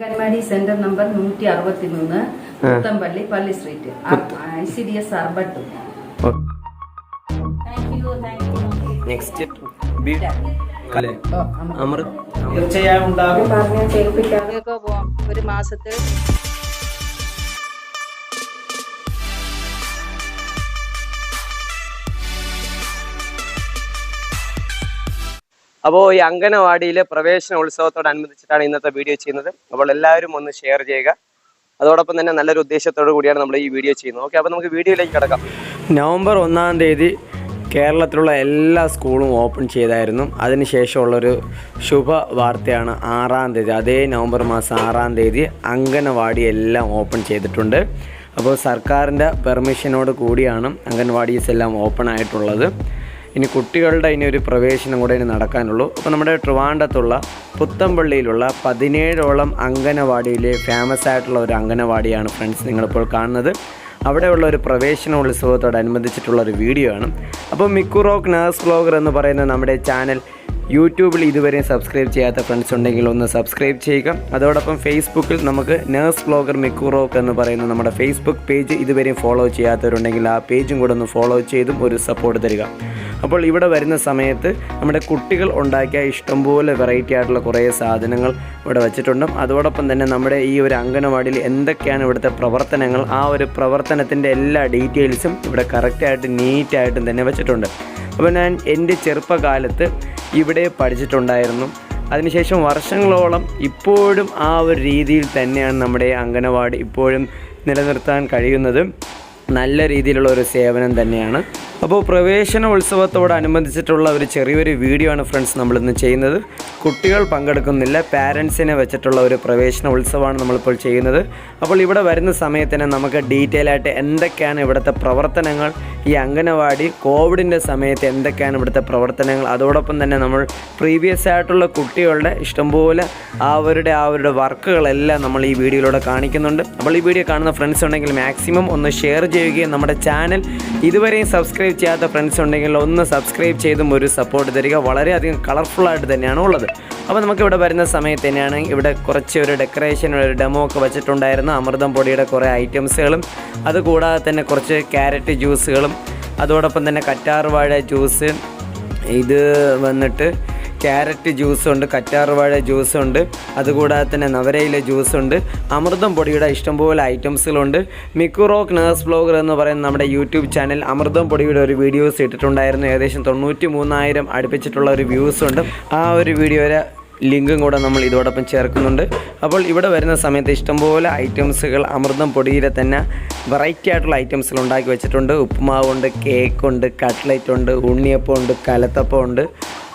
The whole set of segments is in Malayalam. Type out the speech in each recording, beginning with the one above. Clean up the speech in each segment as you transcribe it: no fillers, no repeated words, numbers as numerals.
Anganwadi Center number 163, Puttambally, Palli Street, ICDS Arbatu. Thank you. Next, beat. Amr. ഒരു മാസത്തിൽ അപ്പോൾ ഈ അംഗനവാടിയിലെ പ്രവേശനോത്സവത്തോടനുബന്ധിച്ചിട്ടാണ് ഇന്നത്തെ വീഡിയോ ചെയ്യുന്നത്. അപ്പോൾ എല്ലാവരും ഒന്ന് ഷെയർ ചെയ്യുക. അതോടൊപ്പം തന്നെ നല്ലൊരു ഉദ്ദേശത്തോടു കൂടിയാണ് നമ്മൾ ഈ വീഡിയോ ചെയ്യുന്നത്. ഓക്കെ, അപ്പോൾ നമുക്ക് വീഡിയോയിലേക്ക് കിടക്കാം. നവംബർ 1-ാം തീയതി കേരളത്തിലുള്ള എല്ലാ സ്കൂളും ഓപ്പൺ ചെയ്തായിരുന്നു. അതിനുശേഷമുള്ളൊരു ശുഭ വാർത്തയാണ് 6-ാം തീയതി, അതേ നവംബർ മാസം 6-ാം തീയതി അംഗനവാടി എല്ലാം ഓപ്പൺ ചെയ്തിട്ടുണ്ട്. അപ്പോൾ സർക്കാരിൻ്റെ പെർമിഷനോട് കൂടിയാണ് അംഗൻവാടീസ് എല്ലാം ഓപ്പൺ ആയിട്ടുള്ളത്. ഇനി കുട്ടികളുടെ ഇനി ഒരു പ്രവേശനം കൂടെ ഇനി നടക്കാനുള്ളൂ. അപ്പോൾ നമ്മുടെ ട്രിവാൻഡ്രത്തുള്ള പുത്തമ്പള്ളിയിലുള്ള 17ഓളം അംഗനവാടിയിലെ ഫേമസ് ആയിട്ടുള്ള ഒരു അംഗനവാടിയാണ് ഫ്രണ്ട്സ് നിങ്ങളിപ്പോൾ കാണുന്നത്. അവിടെയുള്ള ഒരു പ്രവേശനോത്സവത്തോടനുബന്ധിച്ചിട്ടുള്ള ഒരു വീഡിയോ ആണ്. അപ്പോൾ മിക്കുറോക്ക് നേഴ്സ് വ്ലോഗർ എന്ന് പറയുന്ന നമ്മുടെ ചാനൽ യൂട്യൂബിൽ ഇതുവരെയും സബ്സ്ക്രൈബ് ചെയ്യാത്ത ഫ്രണ്ട്സ് ഉണ്ടെങ്കിൽ ഒന്ന് സബ്സ്ക്രൈബ് ചെയ്യുക. അതോടൊപ്പം ഫേസ്ബുക്കിൽ നമുക്ക് നേഴ്സ് വ്ലോഗർ മിക്കുറോക്ക് എന്ന് പറയുന്ന നമ്മുടെ ഫേസ്ബുക്ക് പേജ് ഇതുവരെയും ഫോളോ ചെയ്യാത്തവരുണ്ടെങ്കിൽ ആ പേജും കൂടെ ഒന്ന് ഫോളോ ചെയ്തും ഒരു സപ്പോർട്ട് തരിക. അപ്പോൾ ഇവിടെ വരുന്ന സമയത്ത് നമ്മുടെ കുട്ടികൾ ഉണ്ടാക്കിയ ഇഷ്ടംപോലെ വെറൈറ്റി ആയിട്ടുള്ള കുറേ സാധനങ്ങൾ ഇവിടെ വെച്ചിട്ടുണ്ട്. അതോടൊപ്പം തന്നെ നമ്മുടെ ഈ ഒരു അംഗനവാടിയിൽ എന്തൊക്കെയാണ് ഇവിടുത്തെ പ്രവർത്തനങ്ങൾ, ആ ഒരു പ്രവർത്തനത്തിൻ്റെ എല്ലാ ഡീറ്റെയിൽസും ഇവിടെ കറക്റ്റായിട്ട് നീറ്റായിട്ടും തന്നെ വെച്ചിട്ടുണ്ട്. അപ്പോൾ ഞാൻ എൻ്റെ ചെറുപ്പകാലത്ത് ഇവിടെ പഠിച്ചിട്ടുണ്ടായിരുന്നു. അതിനുശേഷം വർഷങ്ങളോളം ഇപ്പോഴും ആ ഒരു രീതിയിൽ തന്നെയാണ് നമ്മുടെ അംഗനവാടി ഇപ്പോഴും നിലനിർത്താൻ കഴിയുന്നത്. നല്ല രീതിയിലുള്ള ഒരു സേവനം തന്നെയാണ്. അപ്പോൾ പ്രവേശനോത്സവത്തോടനുബന്ധിച്ചിട്ടുള്ള ഒരു ചെറിയൊരു വീഡിയോ ആണ് ഫ്രണ്ട്സ് നമ്മളിന്ന് ചെയ്യുന്നത്. കുട്ടികൾ പങ്കെടുക്കുന്നില്ല, പാരൻസിനെ വെച്ചിട്ടുള്ള ഒരു പ്രവേശനോത്സവമാണ് നമ്മളിപ്പോൾ ചെയ്യുന്നത്. അപ്പോൾ ഇവിടെ വരുന്ന സമയത്തിന് നമുക്ക് ഡീറ്റെയിൽ ആയിട്ട് എന്തൊക്കെയാണ് ഇവിടുത്തെ പ്രവർത്തനങ്ങൾ, ഈ അംഗനവാടി കോവിഡിൻ്റെ സമയത്ത് എന്തൊക്കെയാണ് ഇവിടുത്തെ പ്രവർത്തനങ്ങൾ, അതോടൊപ്പം തന്നെ നമ്മൾ പ്രീവിയസ് ആയിട്ടുള്ള കുട്ടികളുടെ ഇഷ്ടംപോലെ അവരുടെ വർക്കുകളെല്ലാം നമ്മൾ ഈ വീഡിയോയിലൂടെ കാണിക്കുന്നുണ്ട്. അപ്പോൾ ഈ വീഡിയോ കാണുന്ന ഫ്രണ്ട്സ് ഉണ്ടെങ്കിൽ മാക്സിമം ഒന്ന് ഷെയർ ചെയ്യുകയും നമ്മുടെ ചാനൽ ഇതുവരെയും സബ്സ്ക്രൈബ് ചെയ്യാത്ത ഫ്രണ്ട്സ് ഉണ്ടെങ്കിൽ ഒന്ന് സബ്സ്ക്രൈബ് ചെയ്തും ഒരു സപ്പോർട്ട് തരിക. വളരെയധികം കളർഫുള്ളായിട്ട് തന്നെയാണ് ഉള്ളത്. അപ്പോൾ നമുക്കിവിടെ വരുന്ന സമയത്ത് തന്നെയാണ് ഇവിടെ കുറച്ച് ഒരു ഡെക്കറേഷൻ, ഒരു ഡെമോ ഒക്കെ വെച്ചിട്ടുണ്ടായിരുന്നു. അമൃതം പൊടിയുടെ കുറേ ഐറ്റംസുകളും അതുകൂടാതെ തന്നെ കുറച്ച് ക്യാരറ്റ് ജ്യൂസുകളും അതോടൊപ്പം തന്നെ കറ്റാർവാഴ ജ്യൂസ്, ഇത് വന്നിട്ട് ക്യാരറ്റ് ജ്യൂസുണ്ട്, കറ്റാർവാഴ ജ്യൂസുണ്ട്, അതുകൂടാതെ തന്നെ നവരയിലെ ജ്യൂസുണ്ട്, അമൃതം പൊടിയുടെ ഇഷ്ടംപോലെ ഐറ്റംസുകളുണ്ട്. മിക്കുറോക്ക് നേഴ്സ് വ്ലോഗർ എന്ന് പറയുന്ന നമ്മുടെ യൂട്യൂബ് ചാനൽ അമൃതം പൊടിയുടെ ഒരു വീഡിയോസ് ഇട്ടിട്ടുണ്ടായിരുന്നു. ഏകദേശം 93,000 അടുപ്പിച്ചിട്ടുള്ള ഒരു വ്യൂസ് ഉണ്ട്. ആ ഒരു വീഡിയോയുടെ ലിങ്കും കൂടെ നമ്മൾ ഇതോടൊപ്പം ചേർക്കുന്നുണ്ട്. അപ്പോൾ ഇവിടെ വരുന്ന സമയത്ത് ഇഷ്ടംപോലെ ഐറ്റംസുകൾ അമൃതം പൊടിയിലെ തന്നെ വെറൈറ്റി ആയിട്ടുള്ള ഐറ്റംസുകൾ ഉണ്ടാക്കി വെച്ചിട്ടുണ്ട്. ഉപ്പുമാവുണ്ട്, കേക്കുണ്ട്, കട്ട്ലറ്റ് ഉണ്ട്, ഉണ്ണിയപ്പം ഉണ്ട്, കലത്തപ്പം ഉണ്ട്,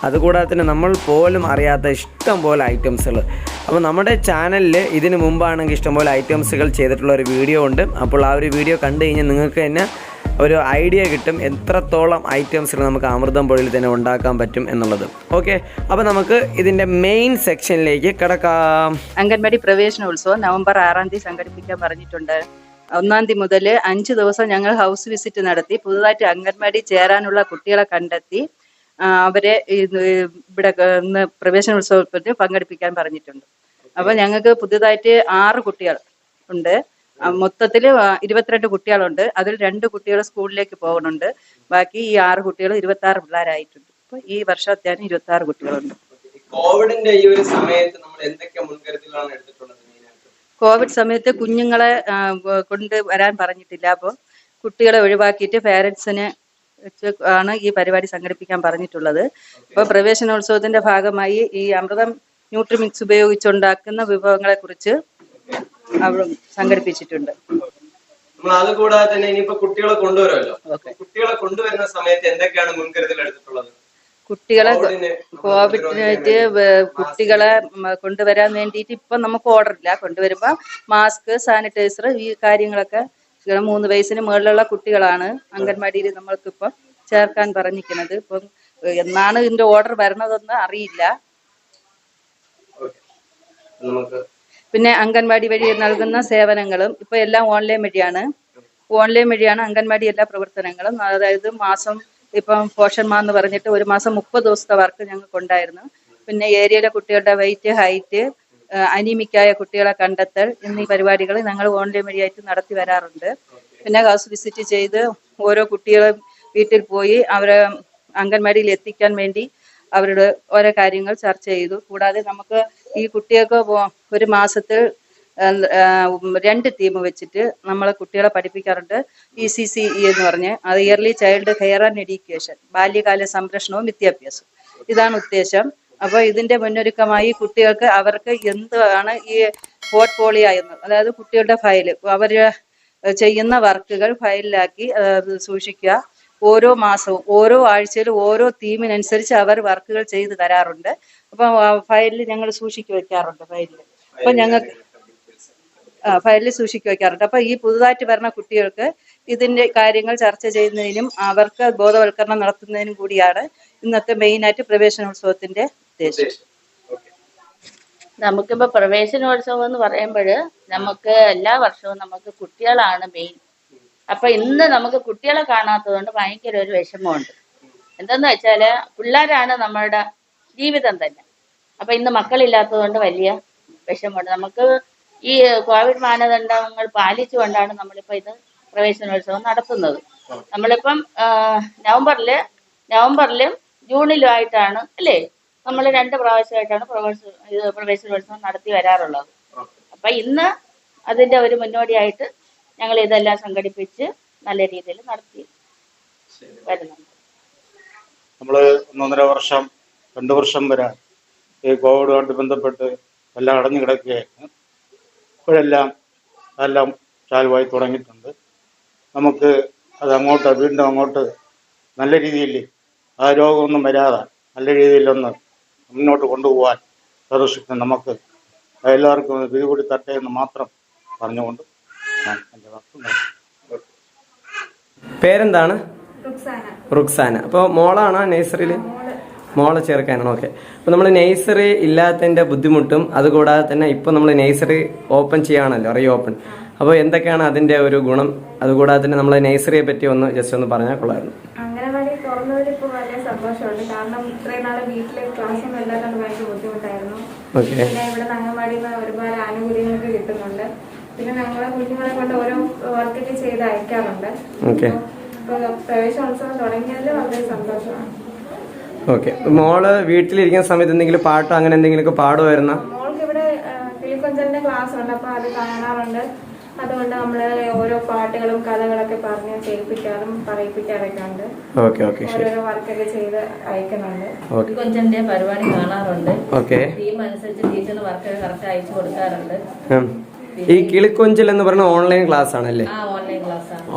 അതുകൂടാതെ തന്നെ നമ്മൾ പോലും അറിയാത്ത ഇഷ്ടംപോലെ ഐറ്റംസുകൾ. അപ്പോൾ നമ്മുടെ ചാനലിൽ ഇതിന് മുമ്പാണെങ്കിൽ ഇഷ്ടംപോലെ ഐറ്റംസുകൾ ചെയ്തിട്ടുള്ള ഒരു വീഡിയോ ഉണ്ട്. അപ്പോൾ ആ ഒരു വീഡിയോ കണ്ടു കഴിഞ്ഞാൽ നിങ്ങൾക്ക് തന്നെ ഒരു ഐഡിയ കിട്ടും എത്രത്തോളം ഐറ്റംസുകൾ നമുക്ക് അമൃതം പൊടിയിൽ തന്നെ ഉണ്ടാക്കാൻ പറ്റും എന്നുള്ളത്. ഓക്കെ, അപ്പോൾ നമുക്ക് ഇതിൻ്റെ മെയിൻ സെക്ഷനിലേക്ക് കിടക്കാം. അംഗൻവാടി പ്രവേശനോത്സവം നവംബർ 6-ാം തീയതി സംഘടിപ്പിക്കാൻ പറഞ്ഞിട്ടുണ്ട്. 1-ാം തീയതി മുതൽ 5 ദിവസം ഞങ്ങൾ ഹൗസ് വിസിറ്റ് നടത്തി പുതുതായിട്ട് അംഗൻവാടി ചേരാനുള്ള കുട്ടികളെ കണ്ടെത്തി അവരെ ഇവിടെ പ്രവേശനോത്സവത്തിൽ പങ്കെടുപ്പിക്കാൻ പറഞ്ഞിട്ടുണ്ട്. അപ്പോൾ ഞങ്ങൾക്ക് പുതുതായിട്ട് 6 കുട്ടികൾ ഉണ്ട്. മൊത്തത്തിൽ 22 കുട്ടികളുണ്ട്. അതിൽ 2 കുട്ടികൾ സ്കൂളിലേക്ക് പോകുന്നുണ്ട്. ബാക്കി ഈ 6 കുട്ടികൾ 26 പിള്ളേരായിട്ടുണ്ട്. അപ്പോൾ ഈ വർഷത്തേന് 26 കുട്ടികളുണ്ട്. കോവിഡിന്റെ ഈ ഒരു സമയത്ത് നമ്മൾ എന്തൊക്കെ മുൻകരുതലാണ് എടുത്തിട്ടുള്ളത്? കോവിഡ് സമയത്ത് കുഞ്ഞുങ്ങളെ കൊണ്ടുവരാൻ പറഞ്ഞിട്ടില്ല. അപ്പോൾ കുട്ടികളെ ഒഴിവാക്കിയിട്ട് പേരൻസിനെ വെച്ച് ആണ് ഈ പരിപാടി സംഘടിപ്പിക്കാൻ പറഞ്ഞിട്ടുള്ളത്. അപ്പോൾ പ്രവേശനോത്സവത്തിന്റെ ഭാഗമായി ഈ അമൃതം ന്യൂട്രിമിക്സ് ഉപയോഗിച്ചുണ്ടാക്കുന്ന വിഭവങ്ങളെ കുറിച്ച് അവിടെ സംഘടിപ്പിച്ചിട്ടുണ്ട്. അതുകൂടാതെ തന്നെ ഇനിയിപ്പോ കുട്ടികളെ കൊണ്ടുവരുമല്ലോ, കുട്ടികളെ കൊണ്ടുവരുന്ന സമയത്ത് എന്തൊക്കെയാണ് മുൻകരുതൽ എടുത്തിട്ടുള്ളത്? കുട്ടികളെ കോവിഡിനായിട്ട് കുട്ടികളെ കൊണ്ടുവരാൻ വേണ്ടിയിട്ട് ഇപ്പൊ നമുക്ക് ഓർഡർ ഇല്ല. കൊണ്ടുവരുമ്പോ മാസ്ക്, സാനിറ്റൈസർ, ഈ കാര്യങ്ങളൊക്കെ 3 വയസ്സിന് മുകളിലുള്ള കുട്ടികളാണ് അംഗൻവാടിയിൽ നമ്മൾക്കിപ്പം ചേർക്കാൻ പറഞ്ഞിരിക്കുന്നത്. ഇപ്പം എന്നാണ് ഇതിന്റെ ഓർഡർ വരണതെന്ന് അറിയില്ല. പിന്നെ അംഗൻവാടി വഴി നൽകുന്ന സേവനങ്ങളും ഇപ്പൊ എല്ലാം ഓൺലൈൻ വഴിയാണ് അംഗൻവാടി എല്ലാ പ്രവർത്തനങ്ങളും. അതായത് മാസം ഇപ്പം പോഷന്മാർ എന്ന് പറഞ്ഞിട്ട് 1 മാസം 30 ദിവസത്തെ വർക്ക് ഞങ്ങൾക്ക് ഉണ്ടായിരുന്നു. പിന്നെ ഏരിയയിലെ കുട്ടികളുടെ വെയിറ്റ്, ഹൈറ്റ്, അനീമിക്കായ കുട്ടികളെ കണ്ടെത്തൽ എന്നീ പരിപാടികൾ ഞങ്ങൾ ഓൺലൈൻ വഴിയായിട്ട് നടത്തി വരാറുണ്ട്. പിന്നെ ഹൗസ് വിസിറ്റ് ചെയ്ത് ഓരോ കുട്ടികളെ വീട്ടിൽ പോയി അവരെ അംഗൻവാടിയിൽ എത്തിക്കാൻ വേണ്ടി അവരുടെ ഓരോ കാര്യങ്ങൾ ചർച്ച ചെയ്തു. കൂടാതെ നമുക്ക് ഈ കുട്ടികൾക്ക് ഒരു മാസത്തിൽ 2 തീം വെച്ചിട്ട് നമ്മളെ കുട്ടികളെ പഠിപ്പിക്കാറുണ്ട്. ECCE എന്ന് പറഞ്ഞ് അത് yearly child care and education, ബാല്യകാല സംരക്ഷണവും വിദ്യാഭ്യാസവും. ഇതാണ് ഉദ്ദേശം. അപ്പോൾ ഇതിന്റെ മുന്നൊരുക്കമായി കുട്ടികൾക്ക് അവർക്ക് എന്താണ് ഈ പോർട്ട്ഫോളിയോ എന്ന്, അതായത് കുട്ടികളുടെ ഫയൽ, അവർ ചെയ്യുന്ന വർക്കുകൾ ഫയലിലാക്കി സൂക്ഷിക്കുക. ഓരോ മാസവും ഓരോ ആഴ്ചയിലും ഓരോ തീമിനനുസരിച്ച് അവർ വർക്കുകൾ ചെയ്ത് തരാറുണ്ട്. അപ്പം ഫയലിൽ ഞങ്ങൾ സൂക്ഷിച്ചു വെക്കാറുണ്ട്. അപ്പം ഞങ്ങൾക്ക് ഫയലിൽ സൂക്ഷിച്ചു വെക്കാറുണ്ട്. അപ്പം ഈ പുതുതായിട്ട് വരുന്ന കുട്ടികൾക്ക് ഇതിന്റെ കാര്യങ്ങൾ ചർച്ച ചെയ്യുന്നതിനും അവർക്ക് ബോധവൽക്കരണം നടത്തുന്നതിനും കൂടിയാണ് ഇന്നത്തെ മെയിനായിട്ട് പ്രവേശനോത്സവത്തിന്റെ ഉദ്ദേശം. നമുക്കിപ്പോൾ പ്രവേശനോത്സവം എന്ന് പറയുമ്പോൾ നമുക്ക് എല്ലാ വർഷവും നമുക്ക് കുട്ടികളാണ് മെയിൻ. അപ്പം ഇന്ന് നമുക്ക് കുട്ടികളെ കാണാത്തത് കൊണ്ട് ഭയങ്കര ഒരു വിഷമമുണ്ട്. എന്തെന്ന് വെച്ചാൽ പിള്ളേരാണ് നമ്മളുടെ ജീവിതം തന്നെ. അപ്പം ഇന്ന് മക്കളില്ലാത്തത് കൊണ്ട് വലിയ വിഷമമുണ്ട്. നമുക്ക് ഈ കോവിഡ് മാനദണ്ഡങ്ങൾ പാലിച്ചുകൊണ്ടാണ് നമ്മളിപ്പോൾ ഇത് പ്രവേശനോത്സവം നടത്തുന്നത്. നമ്മളിപ്പം നവംബറിലും ജൂണിലും ആയിട്ടാണ് അല്ലേ, നമ്മൾ 2 പ്രാവശ്യമായിട്ടാണ് പ്രവേശനോത്സവം നടത്തി വരാറുള്ളത്. അപ്പം ഇന്ന് അതിൻ്റെ ഒരു മുന്നോടിയായിട്ട് ഞങ്ങൾ ഇതെല്ലാം സംഘടിപ്പിച്ച് നല്ല രീതിയിൽ നടത്തി വരുന്നുണ്ട്. നമ്മൾ 1.5 വർഷം 2 വർഷം വരെ ഈ കോവിഡുമായിട്ട് ബന്ധപ്പെട്ട് എല്ലാം അടഞ്ഞു കിടക്കുകയായിരുന്നു. ഇപ്പോഴെല്ലാം എല്ലാം ചാലുവായി തുടങ്ങിയിട്ടുണ്ട്. നമുക്ക് അത് വീണ്ടും അങ്ങോട്ട് നല്ല രീതിയിൽ ആ രോഗമൊന്നും വരാതെ നല്ല രീതിയിലൊന്ന് മുന്നോട്ട് കൊണ്ടുപോകാൻ സർവശക്തി നമുക്ക് എല്ലാവർക്കും പിടികൂടി തട്ടെ എന്ന് മാത്രം പറഞ്ഞുകൊണ്ട് ഞാൻ എൻ്റെ വാക്ക്. പേരെന്താണ്? റുക്സാന. അപ്പോൾ മോളാണോ നഴ്സറിയിൽ? മോളെ ചേർക്കാനാണ്. ഓക്കെ. അപ്പോൾ നമ്മൾ നഴ്സറി ഇല്ലാത്തതിൻ്റെ ബുദ്ധിമുട്ടും അതുകൂടാതെ തന്നെ ഇപ്പോൾ നമ്മൾ നഴ്സറി ഓപ്പൺ ചെയ്യാണല്ലോ, റീ ഓപ്പൺ. അപ്പോൾ എന്തൊക്കെയാണ് അതിൻ്റെ ഒരു ഗുണം, അതുകൂടാതെ തന്നെ നമ്മളെ നഴ്സറിയെ പറ്റി ഒന്ന് ജസ്റ്റ് ഒന്ന് പറഞ്ഞാൽ കൊള്ളായിരുന്നു. അംഗനവാടി തുറന്നതിൽ ഇപ്പോൾ വലിയ സന്തോഷമുണ്ട്. കാരണം ഇത്രയും നാളെ വീട്ടിലെ ക്ലാസ്സൊന്നും ഇല്ലാത്തതുകൊണ്ട് ഭയങ്കര ബുദ്ധിമുട്ടായിരുന്നു. പിന്നെ ഇവിടെ അംഗനവാടിയിൽ നിന്ന് ഒരുപാട് ആനുകൂല്യങ്ങൾക്ക് കിട്ടുന്നുണ്ട്. പിന്നെ ഞങ്ങളെ കുഞ്ഞുങ്ങളെ കൊണ്ട് ഓരോ വർക്കൊക്കെ ചെയ്ത് അയക്കാറുണ്ട്. ഇപ്പോൾ പ്രവേശനോത്സവം തുടങ്ങിയതിൽ വളരെ സന്തോഷമാണ്. ഓക്കെ. മോള് വീട്ടിലിരിക്കുന്ന സമയത്ത് എന്തെങ്കിലും പാട്ടോ അങ്ങനെ എന്തെങ്കിലുമൊക്കെ പാടുമായിരുന്ന? മോൾക്ക് ഇവിടെ കിളിക്കൊഞ്ചലിന്റെ ക്ലാസ് ഉണ്ട്, അപ്പോൾ അത് കാണാറുണ്ട്. അതുകൊണ്ട് നമ്മൾ ഓരോ പാട്ടുകളും കഥകളൊക്കെ പറഞ്ഞ് ചെയ്യിപ്പിക്കാറും പറയിപ്പിക്കാറൊക്കെ ഉണ്ട്. ഓരോരോ വർക്കൊക്കെ ചെയ്ത് അയക്കുന്നുണ്ട്. കൊഞ്ചന്റെ പരിപാടി കാണാറുണ്ട്. ടീം അനുസരിച്ച് ടീച്ചറിന് വർക്കൊക്കെ കറക്റ്റ് അയച്ചു കൊടുക്കാറുണ്ട്. ഈ കിളിക്കൊഞ്ചൽ എന്ന് പറയുന്ന ഓൺലൈൻ ക്ലാസ് ആണല്ലേ?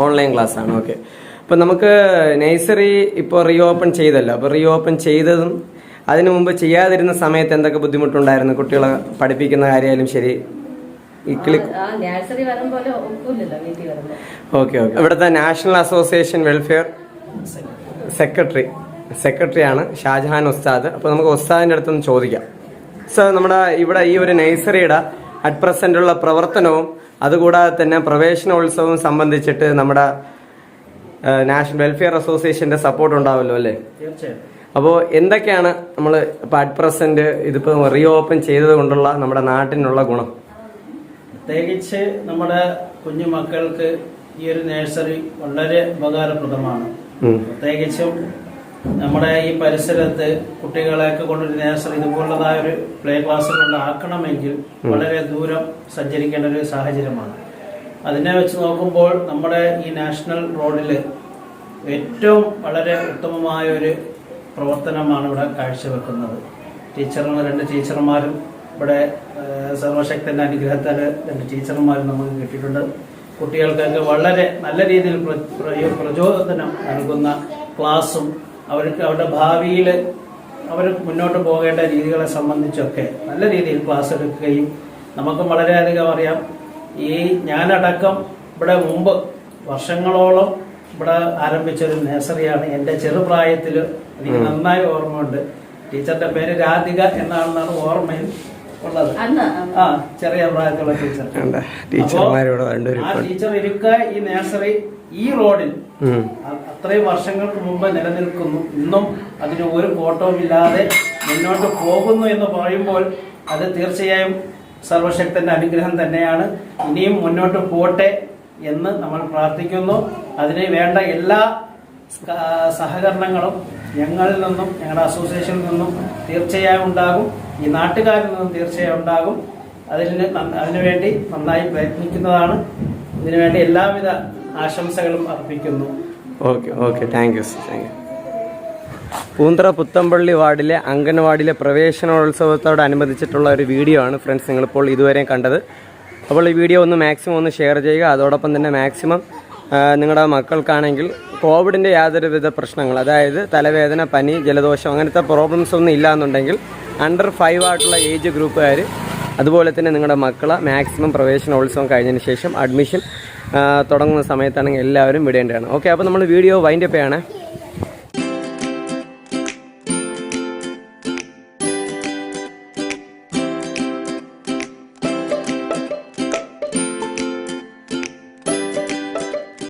ഓൺലൈൻ ക്ലാസ് ആണ്. ഓക്കെ. അപ്പോൾ നമുക്ക് നഴ്സറി ഇപ്പോൾ റീ ഓപ്പൺ ചെയ്തല്ലോ. അപ്പോൾ റീ ഓപ്പൺ ചെയ്തതും അതിനു മുമ്പ് ചെയ്യാതിരുന്ന സമയത്ത് എന്തൊക്കെ ബുദ്ധിമുട്ടുണ്ടായിരുന്നു? കുട്ടികളെ പഠിപ്പിക്കുന്ന കാര്യമായാലും ശരി. ഓക്കെ. ഇവിടുത്തെ നാഷണൽ അസോസിയേഷൻ വെൽഫെയർ സെക്രട്ടറിയാണ് ഷാജഹാൻ ഉസ്താദ്. അപ്പോൾ നമുക്ക് ഉസ്താദിൻ്റെ അടുത്തൊന്ന് ചോദിക്കാം. സർ, നമ്മുടെ ഇവിടെ ഈ ഒരു നഴ്സറിയുടെ അറ്റ് പ്രസന്റ് ഉള്ള പ്രവർത്തനവും അതുകൂടാതെ തന്നെ പ്രവേശനോത്സവവും സംബന്ധിച്ചിട്ട് നമ്മുടെ നാഷണൽ വെൽഫെയർ അസോസിയേഷന്റെ സപ്പോർട്ട് ഉണ്ടാവുമല്ലോ അല്ലേ? തീർച്ചയായും. അപ്പോൾ എന്തൊക്കെയാണ് നമ്മൾ ഇപ്പോൾ അറ്റ് പ്രസന്റ് ഇതിപ്പോൾ റീ ഓപ്പൺ ചെയ്തത് കൊണ്ടുള്ള നമ്മുടെ നാട്ടിനുള്ള ഗുണം? പ്രത്യേകിച്ച് നമ്മുടെ കുഞ്ഞു മക്കൾക്ക് ഈ ഒരു നഴ്സറി വളരെ ഉപകാരപ്രദമാണ്. പ്രത്യേകിച്ചും നമ്മുടെ ഈ പരിസരത്ത് കുട്ടികളെയൊക്കെ കൊണ്ടൊരു നഴ്സറി ഇതുപോലുള്ളതായ ഒരു പ്ലേ ക്ലാസ്സുകളിൽ ആക്കണമെങ്കിൽ വളരെ ദൂരം സഞ്ചരിക്കേണ്ട ഒരു സാഹചര്യമാണ്. അതിനെ വെച്ച് നോക്കുമ്പോൾ നമ്മുടെ ഈ നാഷണൽ റോഡിൽ ഏറ്റവും വളരെ ഉത്തമമായ ഒരു പ്രവർത്തനമാണ് ഇവിടെ കാഴ്ചവെക്കുന്നത്. 2 ടീച്ചർമാരും ഇവിടെ സർവശക്തന്റെ അനുഗ്രഹത്താൽ 2 ടീച്ചർമാരും നമുക്ക് കിട്ടിയിട്ടുണ്ട്. കുട്ടികൾക്കൊക്കെ വളരെ നല്ല രീതിയിൽ പ്രചോദനം നൽകുന്ന ക്ലാസ്സും അവർക്ക് അവരുടെ ഭാവിയിൽ അവർ മുന്നോട്ട് പോകേണ്ട രീതികളെ സംബന്ധിച്ചൊക്കെ നല്ല രീതിയിൽ ക്ലാസ് എടുക്കുകയും നമുക്കും വളരെയധികം അറിയാം. ഈ ഞാനടക്കം ഇവിടെ മുമ്പ് വർഷങ്ങളോളം ഇവിടെ ആരംഭിച്ചൊരു നഴ്സറിയാണ്. എൻ്റെ ചെറുപ്രായത്തിൽ എനിക്ക് നന്നായി ഓർമ്മയുണ്ട്. ടീച്ചറിന്റെ പേര് രാധിക എന്നാണെന്നാണ് ഓർമ്മയിൽ ഉള്ളത്. ചെറിയ പ്രായത്തിലുള്ള ടീച്ചർ. ആ ടീച്ചർ ഇരിക്കുക ഈ നഴ്സറി ഈ റോഡിൽ അത്രയും വർഷങ്ങൾക്ക് മുമ്പ് നിലനിൽക്കുന്നു. ഇന്നും അതിന് ഒരു കോട്ടവും ഇല്ലാതെ മുന്നോട്ട് പോകുന്നു എന്ന് പറയുമ്പോൾ അത് തീർച്ചയായും സർവശക്തന്റെ അനുഗ്രഹം തന്നെയാണ്. ഇനിയും മുന്നോട്ട് പോട്ടെ എന്ന് നമ്മൾ പ്രാർത്ഥിക്കുന്നു. അതിന് വേണ്ട എല്ലാ സഹകരണങ്ങളും ഞങ്ങളിൽ നിന്നും ഞങ്ങളുടെ അസോസിയേഷനിൽ നിന്നും തീർച്ചയായും ഉണ്ടാകും. ഈ നാട്ടുകാരിൽ നിന്നും തീർച്ചയായും ഉണ്ടാകും. അതിനുവേണ്ടി നന്നായി പ്രയത്നിക്കുന്നതാണ്. ഇതിനുവേണ്ടി എല്ലാവിധ ആശംസകളും അർപ്പിക്കുന്നു. Okay thank you. Poonthura Puthenpally വാർഡിലെ അംഗൻവാടിയിലെ പ്രവേശനോത്സവത്തോടനുബന്ധിച്ചിട്ടുള്ള ഒരു വീഡിയോ ആണ് ഫ്രണ്ട്സ് നിങ്ങളിപ്പോൾ ഇതുവരെയും കണ്ടത്. അപ്പോൾ ഈ വീഡിയോ ഒന്ന് മാക്സിമം ഒന്ന് ഷെയർ ചെയ്യുക. അതോടൊപ്പം തന്നെ മാക്സിമം നിങ്ങളുടെ മക്കൾക്കാണെങ്കിൽ കോവിഡിൻ്റെ യാതൊരുവിധ പ്രശ്നങ്ങൾ, അതായത് തലവേദന, പനി, ജലദോഷം അങ്ങനത്തെ പ്രോബ്ലംസ് ഒന്നും ഇല്ലയെന്നുണ്ടെങ്കിൽ അണ്ടർ 5 ആയിട്ടുള്ള ഏജ് ഗ്രൂപ്പുകാർ, അതുപോലെ തന്നെ നിങ്ങളുടെ മക്കളെ മാക്സിമം പ്രവേശനോത്സവം കഴിഞ്ഞതിന് ശേഷം അഡ്മിഷൻ തുടങ്ങുന്ന സമയത്താണെങ്കിൽ എല്ലാവരും വിടേണ്ടതാണ്. ഓക്കെ, അപ്പോൾ നമ്മൾ വീഡിയോ വൈൻഡപ്പ് ചെയ്യണേ.